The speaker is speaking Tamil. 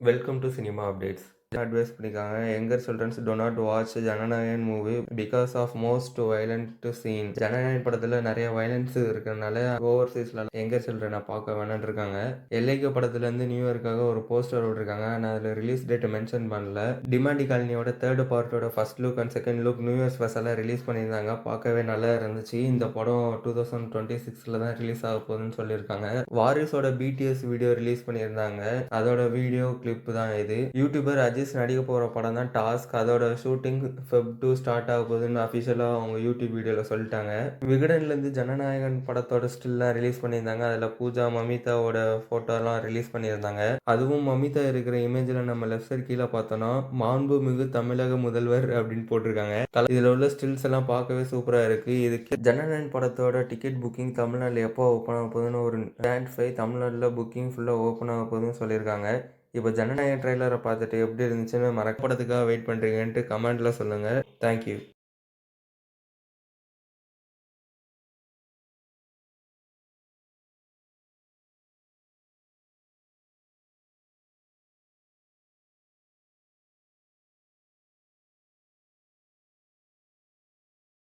Welcome to cinema updates. Advice பண்ணியிருக்காங்க. Younger childrens do not watch Jana Nayagan movie because of most violent scene. Jana Nayagan படத்துல நிறைய வயலன்ஸ் இருக்கிறதுனால ஓவர்சீஸ்ல யங்கர் சில்ட்ரனை பார்க்க வேணாம்னு இருக்காங்க. எல்லைக்கு படத்துல இருந்து நியூ இயர்க்காக ஒரு போஸ்டர் விட்டுருக்காங்க. ஆனால் அதில் ரிலீஸ் டேட் மென்ஷன் பண்ணல. டிமாண்டி காலனியோட தேர்ட் பார்ட்டோட first look and second look new year ஸ்பெஷலாக ரிலீஸ் பண்ணியிருந்தாங்க. பார்க்கவே நல்லா இருந்துச்சு. இந்த படம் 2026 தான் ரிலீஸ் ஆக போகுதுன்னு சொல்லியிருக்காங்க. வாரிசோட பிடிஎஸ் வீடியோ ரிலீஸ் பண்ணியிருந்தாங்க. அதோட வீடியோ கிளிப் தான் இது. யூடியூபர் அஜிஸ் நடிக்க போற படம் தான் டாஸ்க். அதோட ஷூட்டிங் ஃபெப் 2 ஸ்டார்ட் ஆக போகுதுன்னு அஃபிஷியலா அவங்க யூடியூப் வீடியோல சொல்லிட்டாங்க. விகடன்ல இருந்து ஜனநாயகன் படத்தோட ஸ்டில்லாம் ரிலீஸ் பண்ணியிருந்தாங்க. அதுல பூஜா மமிதாவோட போட்டோலாம் ரிலீஸ் பண்ணியிருந்தாங்க. அதுவும் மமிதா இருக்கிற இமேஜ்ல நம்ம லெஃப்ட் சைடு கீழே பார்த்தோம்னா மாண்புமிகு தமிழக முதல்வர் அப்படின்னு போட்டிருக்காங்க. இதுல உள்ள ஸ்டில்ஸ் எல்லாம் பார்க்கவே சூப்பரா இருக்கு. இதுக்கு ஜனநாயகன் படத்தோட டிக்கெட் புக்கிங் தமிழ்நாட்டில் எப்போ ஓப்பன் ஆக போகுதுன்னு ஒரு கிராண்ட் ஃபை தமிழ்நாட்டில் புக்கிங் ஃபுல்லாக ஓப்பன் ஆக போகுதுன்னு சொல்லியிருக்காங்க. இப்போ ஜனநாயகன் ட்ரெய்லரை பார்த்துட்டு எப்படி இருந்துச்சுன்னு மறக்கப்படத்துக்காக வெயிட் பண்ணுறீங்கன்ட்டு கமெண்ட்டில் சொல்லுங்கள். தேங்க்யூ.